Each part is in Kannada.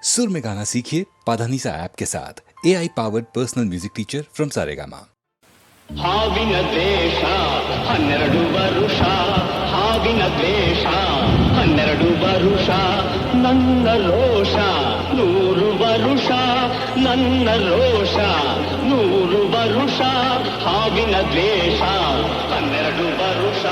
सुर में गाना सीखिए पाधानीसा ऐप के साथ AI powered personal music teacher from Saregama. ಹಾವಿನ ದ್ವೇಷ 12 ವರುಷ, ಹಾವಿನ ದ್ವೇಷ 12 ವರುಷ, ನನ್ನ ರೋಷ 100 ವರುಷ, ನನ್ನ ರೋಷ 100 ವರುಷ, ಹಾವಿನ ದ್ವೇಷ 12 ವರುಷ.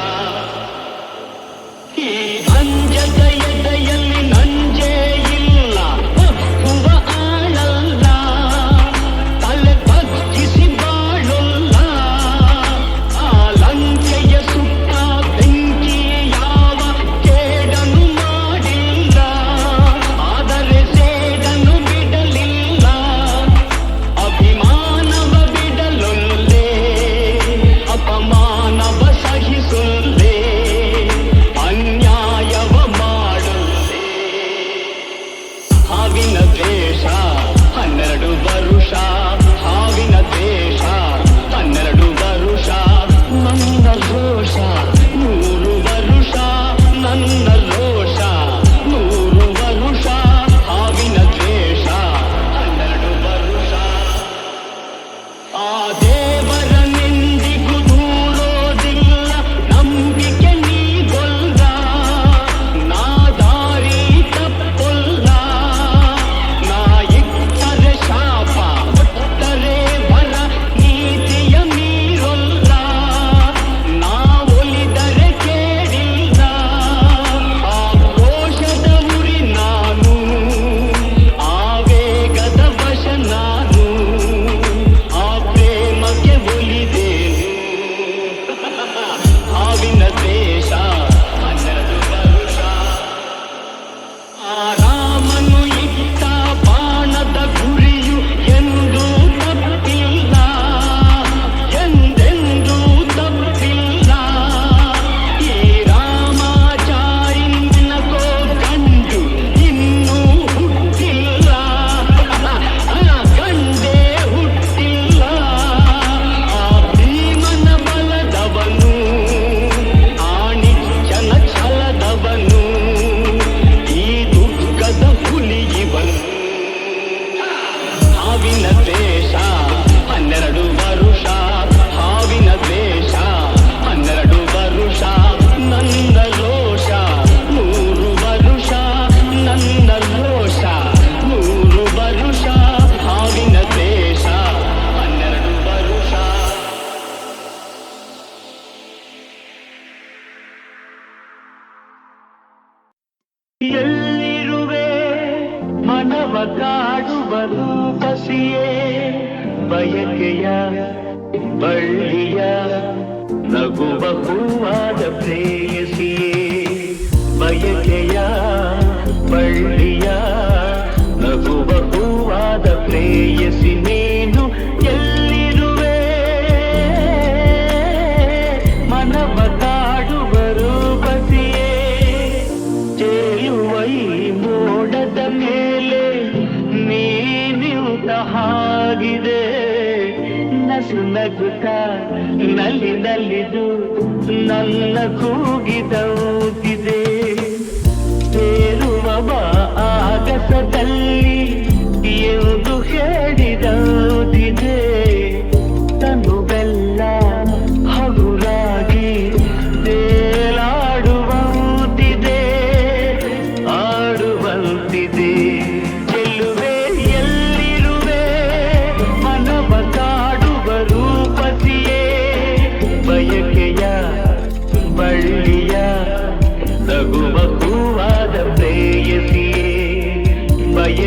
ಈ ಅಂಜದ ಎದೆಯಲ್ಲಿ ನಂಜೇ ಇಲ್ಲ, ಒಪ್ಪುವ ಆಳಲ್ಲ, ತಲೆ ಬಗ್ಗಿಸಿ ಬಾಳೊಲ್ಲ, ಆ ಲಂಕೆಯ ಸುತ್ತ ಬೆಂಕಿ ಯಾವ ಕೇಡನು ಮಾಡಿಲ್ಲ, ಆದರೆ ಸೇಡನು ಬಿಡಲಿಲ್ಲ, ಅಭಿಮಾನವ ಬಿಡಲೊಲ್ಲೆ, ಅಪಮಾನವ ಸಹಿಸೊಲ್ಲೆ, ಅನ್ಯಾಯವ ಮಾಡೊಲ್ಲೆ. ಹಾವಿನ ದ್ವೇಷ 12 ವರುಷ, ಹಾವಿನ ದ್ವೇಷ 12 ವರುಷ, ನನ್ನ ರೋಷ 100 ವರುಷ, ನನ್ನ ರೋಷ 100 ವರುಷ, ಹಾವಿನ ದ್ವೇಷ 12 ವರುಷ. ಆ ದೇವರನೆಂದಿಗೂ ದೂರೋದಿಲ್ಲ, ನಂಬಿಕೆ ನೀಗೊಲ್ಲ, ನಾ ದಾರಿ ತಪ್ಪೊಲ್ಲ, ನಾ ಇಟ್ಟರೆ ಶಾಪ ಕೊಟ್ಟರೆ ಬಲ, ನೀತಿಯ ಮೀರೊಲ್ಲ, ನಾ ಒಲಿದರೆ ಕೇಳಿಲ್ಲ, ಆಕ್ರೋಶದ ಉರಿ ನಾನು, ಆವೇಗದ ವಶ ನಾನು, ಆ ಪ್ರೇಮಕ್ಕೆ ಒಲಿದೇನು. ಹಾವಿನ ದ್ವೇಷ 12 ವರುಷ. ಆ ರಾಮನು ಇಟ್ಟ ಬಾಣದ ಗುರಿಯು ಎಂದೂ ತಪ್ಪಿಲ್ಲ, ಎಂದೆಂದೂ ತಪ್ಪಿಲ್ಲ, ಈ ರಾಮಾಚಾರ್ಯನಕೋ ಗಂಡು ಇನ್ನೂ ಹುಟ್ಟಿಲ್ಲ, ಗಂಡೇ ಹುಟ್ಟಿಲ್ಲ, ಆ ಭೀಮನ ಬಲದವನು, ಆ ನಿಚ್ಚನ ಛಲದವನು, ಈ ದುರ್ಗದ ಹುಲಿ ಇವನು. ಹಾವಿನ ದ್ವೇಷ 12 ವರುಷ, ಹಾವಿನ ದ್ವೇಷ 12 ವರುಷ, ನನ್ನ ರೋಷ 100 ವರುಷ, ನನ್ನ ರೋಷ 100 ವರುಷ, ಹಾವಿನ ದ್ವೇಷ 12 ವರುಷ. ಎಲ್ಲಿರುವೆ ಮನವ ಕಾಡುವ ರೂಪಸಿಯೇ, ಬಯಕೆಯ ಬಳ್ಳಿಯ ನಗುವ ಹೂವಾದ ಪ್ರೇಯಸಿಯೇ, ಬಯಕೆಯ ಬಳ್ಳಿಯ ನಗುವ ಹೂವಾದ ಪ್ರೇಯಸಿ ನೀನು ಎಲ್ಲಿರುವೆ, ಮನವ ಕಾಡುವ ರೂಪಸಿಯೇ, ತೇಲುವ ಈ ಮೋಡದ ಮೇಲೆ ನೀ ನಿಂತ ಹಾಗಿದೆ, ನಸು ನಗುತ್ತ ನಲ್ಲಿ ನಲಿದು ನನ್ನ ಕೂಗಿದೌತಿದೆ, ತೇಲುವ ಬಾ ಆಗಸದಲ್ಲಿ ಎಂದು ಹೇಳಿದೌತಿದೆ, ತನು ಬೆಲ್ಲ ಹಗುರಾಗಿ ತೇಲಾಡುವಂತಿದೆ, ಆಡುವಂತಿದೆ. ಚೆಲ್ಲುವೆ ಎಲ್ಲಿರುವೆ ಮನವ ಕಾಡುವ ರೂಪಸಿಯೇ, ಬಯಕೆಯ ಬಳ್ಳಿಯ ನಗುವ ಹೂವಾದ ಪ್ರೇಯಸಿಯೇ, ಬಯ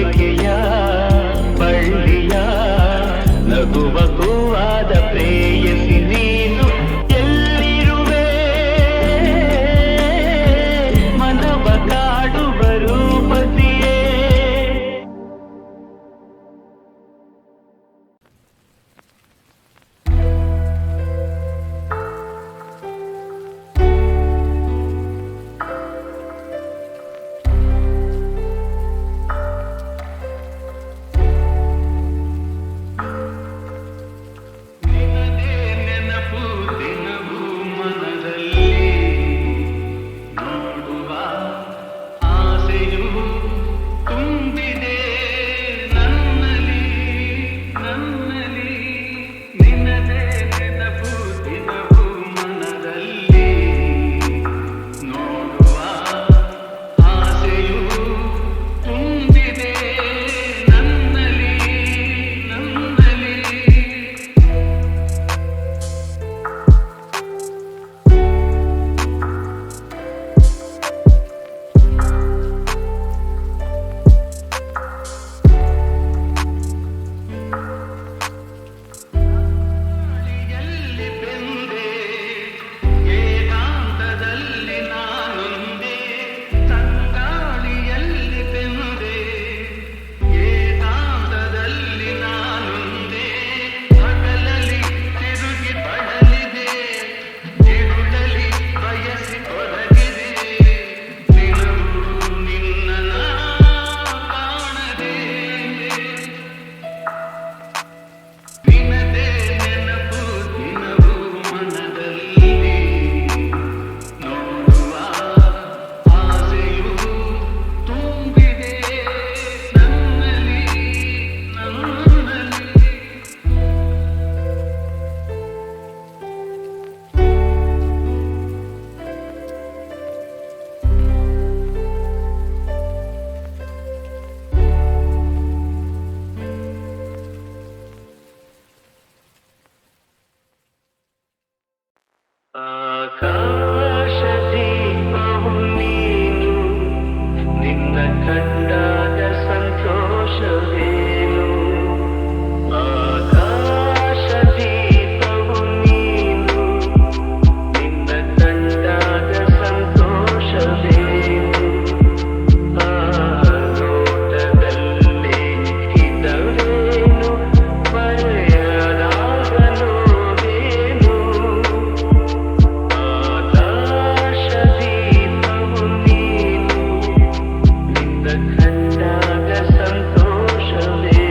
ಕಂಡಾಗ ಸಂತೋಷವೇ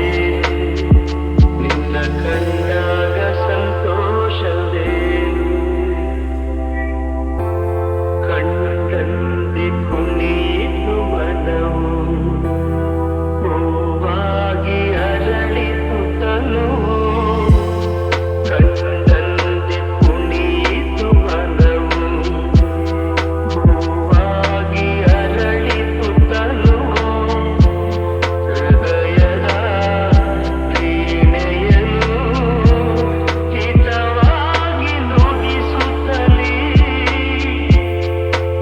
ನಿನ್ನ ಕಂಡಾಗ ಸಂತೋಷವೇ ಕಂಡಂತೆ ಕುಣಿಯಿತು ಮನವು ಹೂವಾಗಿ ಅರಳಿತು ತನುವು ಕಂಡಂತೆ ಕುಣಿಯಿತು ಮನವು ಹೂವಾಗಿ ಅರಳಿತು ತನುವು ಹೃದಯದ ವೀಣೆಯನ್ನು ಹಿತವಾಗಿ ನುಡಿಸುತ್ತಲೇ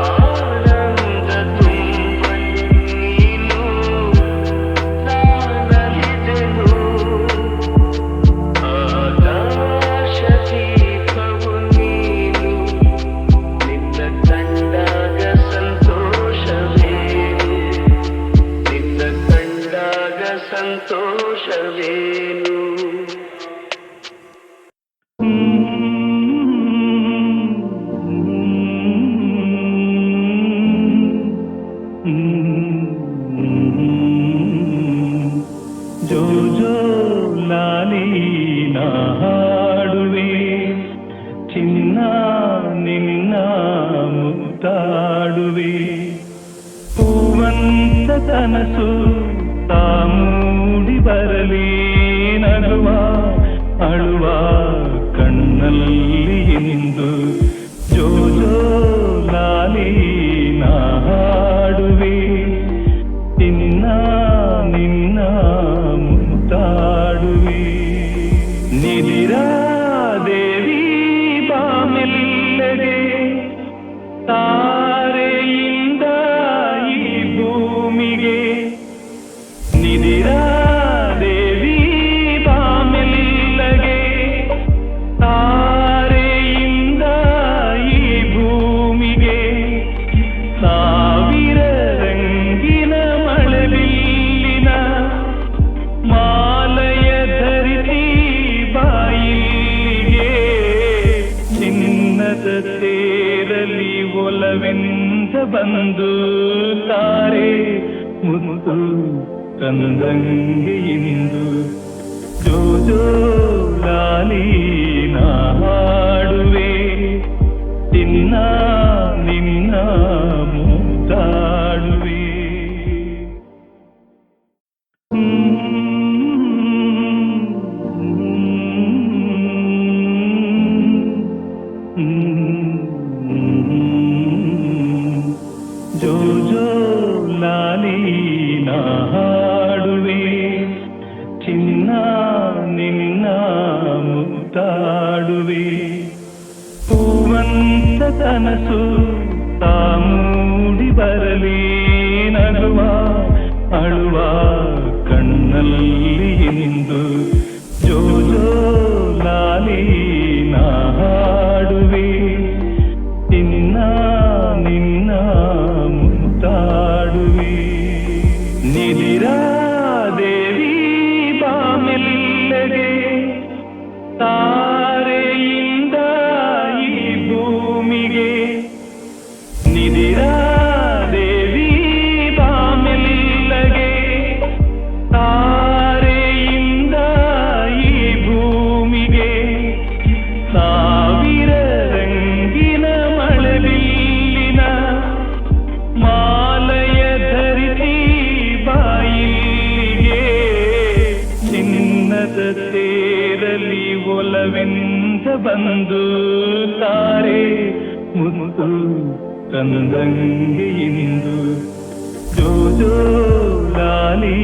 ಆನಂದ ತುಂಬಲು ನೀನು ನಾನಲಿದೆನು ಆಕಾಶ ದೀಪವು ನೀನು ನಿನ್ನ ಕಂಡಾಗ ಸಂತೋಷವೇ ನಿನ್ನ ಕಂಡಾಗ ಸಂತೋಷವೇನು ಜೋ ಜೋ ಲಾಲಿ ನಾ ಹಾಡುವೆ ಚಿನ್ನ ನಿನ್ನ ಮುತ್ತಾಡುವೆ ಹೂವಂತ ಕನಸು ತಾ ಮೂಡಿ ಬರಲಿ ನಗುವ ಅಳುವ ಕಣ್ಣಲ್ಲಿ ನಿಂದು ಜೋ ಜೋ ಲಾಲಿ ನಾ ಹಾಡುವೆ ಚಿನ್ನ ನಿನ್ನ ಮುತ್ತಾಡುವೆ ನಿದಿರಾ ದೇವಿ ಬಾಮೆಲ್ಲಗೆ ತಾರೆಯಿಂದ ಈ ಭೂಮಿಗೆ ನಿದಿರಾ ದೇವಿ ಬಾಮೆಲ್ಲಗೆ ತಾರೆಯಿಂದ ಈ ಭೂಮಿಗೆ ಸಾವಿರ ರಂಗಿನ ಮಳೆಬಿಲ್ಲಿನ ಮಾಲಯ ಧರಿಸಿ ಬಾಯಿಗೆ ಚಿನ್ನದ ತೇರಲಿ ಒಲವೆಂದ ಬಂದು ತಾರೆ ಮುತ್ತು ತಂದಂಗೆ ನಿಂದು ಜೋ ಜೋ ಲಾಲಿ ನಾ ಹಾಡುವೆ ಚಿನ್ನ ನಿನ್ನ ಮುತ್ತಾಡುವೆ ಜೋ ಜೋ ಲಾಲಿ ನಾ ಹಾಡುವೆ ಚಿನ್ನ ನಿನ್ನ ಮುತ್ತಾಡುವೆ ಹೂವಂತ ಕನಸು ತಾ ಮೂಡಿ ಬರಲಿ ನಗುವ ಅಳುವ ಕಣ್ಣಲ್ಲಿ ನಿಂದು ಜೋ ಜೋ ಲಾಲಿ ನಾ ಹಾಡುವೆ ಚಿನ್ನ ನಿನ್ನ ಮುತ್ತಾಡುವೆ ನಿದಿರಾ ದೇವಿ ಬಾಮೆಲ್ಲಗೆ ತಾರೆಯಿಂದ ಈ ಭೂಮಿಗೆ ನಿದಿರಾ ದೇವಿ ಬಾಮೆಲ್ಲಗೆ ತಾರೆಯಿಂದ ಈ ಭೂಮಿಗೆ ಸಾವಿರ ರಂಗಿನ ಮಳೆಬಿಲ್ಲಿನ ಮಾಲಯ ಧರಿಸಿ ಬಾಯಿಗೆ ಚಿನ್ನದ ತೇರಲಿ ಒಲವೆಂದ ಬಂದು ತಾರೆ ಮುತ್ತು ತಂದಂಗೆ ನಿಂದು ಜೋ ಜೋ ಲಾಲಿ